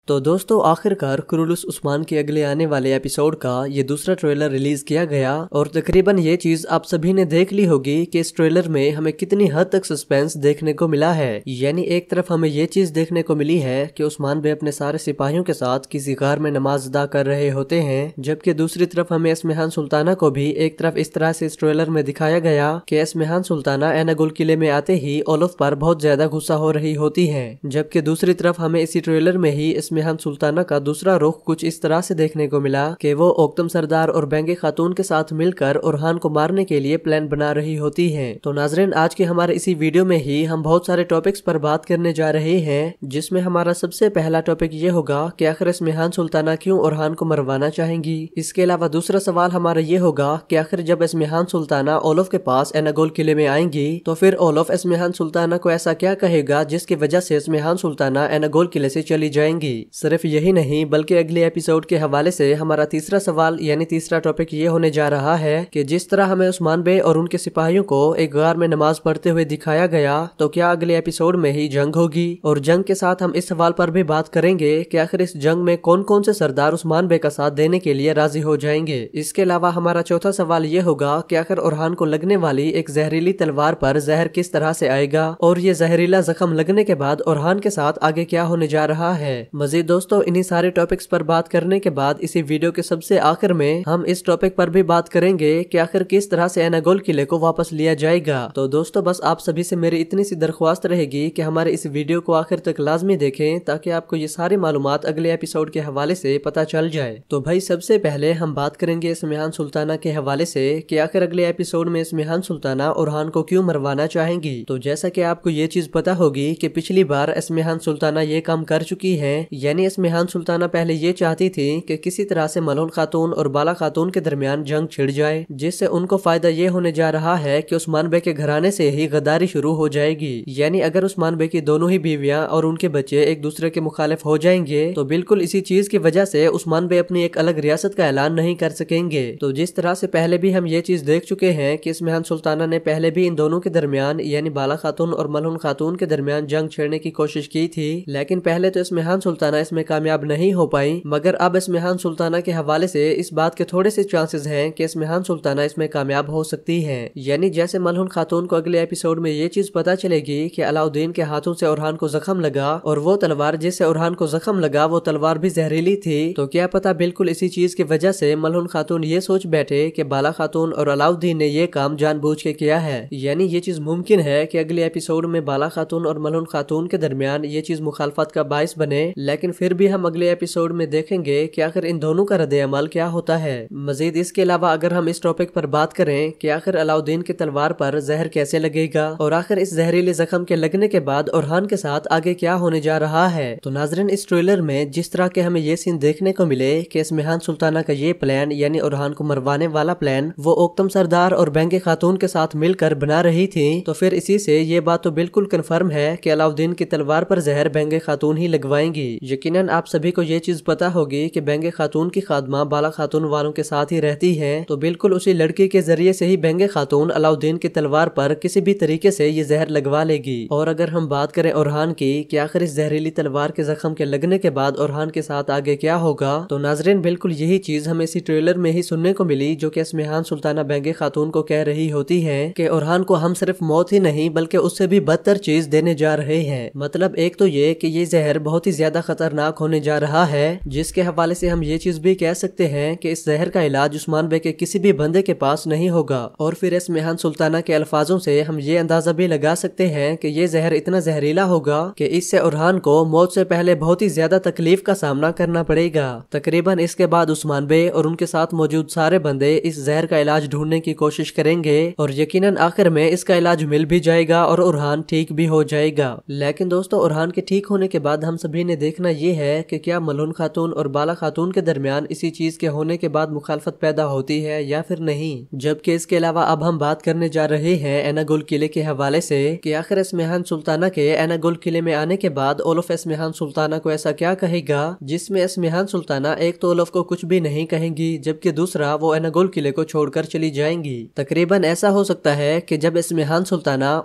تو دوستو آخر کار کرولوس عثمان کے اگلے آنے والے ایپیسوڈ کا یہ دوسرا ٹریلر ریلیز کیا گیا اور تقریباً یہ چیز آپ سبھی نے دیکھ لی ہوگی کہ اس ٹریلر میں ہمیں کتنی حد تک سسپینس دیکھنے کو ملا ہے۔ یعنی ایک طرف ہمیں یہ چیز دیکھنے کو ملی ہے کہ عثمان بے اپنے سارے سپاہیوں کے ساتھ کسی غار میں نماز ادا کر رہے ہوتے ہیں، جبکہ دوسری طرف ہمیں اسمہان سلطانہ کو بھی ایک طرف اس طرح سے اس ٹریلر میں دکھایا گیا کہ اسمہان سلطانہ ایناگول قلعے میں آتے ہی اولف پر بہت زیادہ غصہ ہو رہی ہوتی ہے، جبکہ دوسری طرف ہمیں اسی ٹریلر میں ہی اسمہان سلطانہ کا دوسرا رخ کچھ اس طرح سے دیکھنے کو ملا کہ وہ اوکتم سردار اور بینگے خاتون کے ساتھ مل کر اورہان کو مارنے کے لیے پلان بنا رہی ہوتی ہیں۔ تو ناظرین، آج کے ہمارے اسی ویڈیو میں ہی ہم بہت سارے ٹاپکس پر بات کرنے جا رہے ہیں، جس میں ہمارا سب سے پہلا ٹاپک یہ ہوگا کہ آخر اسمہان سلطانہ کیوں اورہان کو مروانا چاہیں گی۔ اس کے علاوہ دوسرا سوال ہمارا یہ ہوگا کہ آخر جب اسمہان سلطانہ اولف کے پاس ایناگول قلعے میں آئیں گی تو پھر اولف اسمہان سلطانہ کو ایسا کیا کہے گا جس کی وجہ سے اسمہان سلطانہ ایناگول قلعے سے چلی جائیں گی۔ صرف یہی نہیں بلکہ اگلے ایپیسوڈ کے حوالے سے ہمارا تیسرا سوال یعنی تیسرا ٹاپک یہ ہونے جا رہا ہے کہ جس طرح ہمیں عثمان بے اور ان کے سپاہیوں کو ایک غار میں نماز پڑھتے ہوئے دکھایا گیا تو کیا اگلے ایپیسوڈ میں ہی جنگ ہوگی؟ اور جنگ کے ساتھ ہم اس سوال پر بھی بات کریں گے کہ آخر اس جنگ میں کون کون سے سردار عثمان بے کا ساتھ دینے کے لیے راضی ہو جائیں گے۔ اس کے علاوہ ہمارا چوتھا سوال یہ ہوگا کہ آخر اورہان کو لگنے والی ایک زہریلی تلوار پر زہر کس طرح سے آئے گا اور یہ زہریلا زخم لگنے کے بعد اورہان کے ساتھ آگے کیا ہونے جا رہا ہے۔ مزید دوستو انہی سارے ٹاپکس پر بات کرنے کے بعد اسی ویڈیو کے سب سے آخر میں ہم اس ٹاپک پر بھی بات کریں گے کہ آخر کس طرح سے ایناگول قلعے کو واپس لیا جائے گا۔ تو دوستو بس آپ سبھی سے میری اتنی سی درخواست رہے گی کہ ہمارے اس ویڈیو کو آخر تک لازمی دیکھیں تاکہ آپ کو یہ ساری معلومات اگلے ایپیسوڈ کے حوالے سے پتہ چل جائے۔ تو بھائی سب سے پہلے ہم بات کریں گے اسمہان سلطانہ کے حوالے سے کہ آخر اگلے ایپیسوڈ میں اسمہان سلطانہ اورہان کو کیوں مروانا چاہیں گی۔ تو جیسا کہ آپ کو یہ چیز پتہ ہوگی کہ پچھلی بار اسمہان سلطانہ یہ کام کر چکی ہے، یعنی اسمہان سلطانہ پہلے یہ چاہتی تھی کہ کسی طرح سے ملہون خاتون اور بالا خاتون کے درمیان جنگ چھڑ جائے، جس سے ان کو فائدہ یہ ہونے جا رہا ہے کہ عثمان بے کے گھرانے سے ہی غداری شروع ہو جائے گی۔ یعنی اگر عثمان بے کی دونوں ہی بیویاں اور ان کے بچے ایک دوسرے کے مخالف ہو جائیں گے تو بالکل اسی چیز کی وجہ سے عثمان بے اپنی ایک الگ ریاست کا اعلان نہیں کر سکیں گے۔ تو جس طرح سے پہلے بھی ہم یہ چیز دیکھ چکے ہیں کہ اسمہان سلطانہ نے پہلے بھی ان دونوں کے درمیان یعنی بالا خاتون اور ملہون خاتون کے درمیان جنگ چھڑنے کی کوشش کی تھی، لیکن پہلے تو اسمہان سلطانہ اس میں کامیاب نہیں ہو پائی، مگر اب اسمہان سلطانہ کے حوالے سے اس بات کے تھوڑے سے چانسز ہیں کہ اسمہان سلطانہ اس میں کامیاب ہو سکتی ہے۔ یعنی جیسے ملہون خاتون کو اگلے ایپیسوڈ میں یہ چیز پتہ چلے گی کہ علاؤالدین کے ہاتھوں سے اورہان کو زخم لگا اور وہ تلوار جس سے اورہان کو زخم لگا وہ تلوار بھی زہریلی تھی، تو کیا پتہ بالکل اسی چیز کی وجہ سے ملہون خاتون یہ سوچ بیٹھے کہ بالا خاتون اور علاؤالدین نے یہ کام جان بوجھ کے کیا ہے۔ یعنی یہ چیز ممکن ہے کہ اگلے ایپیسوڈ میں بالا خاتون اور ملہون خاتون کے درمیان یہ چیز مخالفت کا باعث بنے، لیکن پھر بھی ہم اگلے ایپیسوڈ میں دیکھیں گے کہ آخر ان دونوں کا رد عمل کیا ہوتا ہے۔ مزید اس کے علاوہ اگر ہم اس ٹاپک پر بات کریں کہ آخر علاؤالدین کی تلوار پر زہر کیسے لگے گا اور آخر اس زہریلے زخم کے لگنے کے بعد اورہان کے ساتھ آگے کیا ہونے جا رہا ہے، تو ناظرین اس ٹریلر میں جس طرح کے ہمیں یہ سین دیکھنے کو ملے کہ اسمہان سلطانہ کا یہ پلان یعنی اورہان کو مروانے والا پلان وہ اوکتم سردار اور بینگے خاتون کے ساتھ مل کر بنا رہی تھی، تو پھر اسی سے یہ بات تو بالکل کنفرم ہے کہ علاؤالدین کی تلوار پر زہر بینگے خاتون ہی لگوائیں گی۔ یقیناً آپ سبھی کو یہ چیز پتا ہوگی کہ بینگے خاتون کی خادمہ بالا خاتون والوں کے ساتھ ہی رہتی ہے، تو بالکل اسی لڑکی کے ذریعے سے ہی بینگے خاتون علاؤالدین کی تلوار پر کسی بھی طریقے سے یہ زہر لگوا لے گی۔ اور اگر ہم بات کریں اورہان کی کہ آخر اس زہریلی تلوار کے زخم کے لگنے کے بعد اورہان کے ساتھ آگے کیا ہوگا، تو ناظرین بالکل یہی چیز ہمیں اسی ٹریلر میں ہی سننے کو ملی جو کہ اسمہان سلطانہ بینگے خاتون کو کہہ رہی ہوتی ہے کہ اورہان کو ہم صرف موت ہی نہیں بلکہ اس سے بھی بدتر چیز دینے جا رہے ہیں۔ مطلب ایک تو یہ کہ یہ زہر بہت ہی زیادہ خطرناک ہونے جا رہا ہے، جس کے حوالے سے ہم یہ چیز بھی کہہ سکتے ہیں کہ اس زہر کا علاج عثمان بے کے کسی بھی بندے کے پاس نہیں ہوگا۔ اور پھر اسمہان سلطانہ کے الفاظوں سے ہم یہ اندازہ بھی لگا سکتے ہیں کہ یہ زہر اتنا زہریلا ہوگا کہ اس سے اورہان کو موت سے پہلے بہت ہی زیادہ تکلیف کا سامنا کرنا پڑے گا۔ تقریباً اس کے بعد عثمان بے اور ان کے ساتھ موجود سارے بندے اس زہر کا علاج ڈھونڈنے کی کوشش کریں گے اور یقیناً آخر میں اس کا علاج مل بھی جائے گا اور اورہان ٹھیک بھی ہو جائے گا۔ لیکن دوستو اورہان کے ٹھیک ہونے کے بعد ہم سبھی نے دیکھنا یہ ہے کہ کیا ملہون خاتون اور بالا خاتون کے درمیان اسی چیز کے ہونے کے بعد مخالفت پیدا ہوتی ہے یا پھر نہیں۔ جبکہ اس کے علاوہ اب ہم بات کرنے جا رہے ہیں ایناگول قلعے کے حوالے سے کہ آخر اسمہان سلطانہ کے ایناگول قلعے میں آنے کے بعد اولف اسمہان سلطانہ کو ایسا کیا کہے گا جس میں اسمہان سلطانہ ایک تو اولف کو کچھ بھی نہیں کہیں گی، جبکہ دوسرا وہ ایناگول قلعے کو چھوڑ کر چلی جائیں گی۔ تقریباً ایسا ہو سکتا ہے کہ جب اسمہان سلطانہ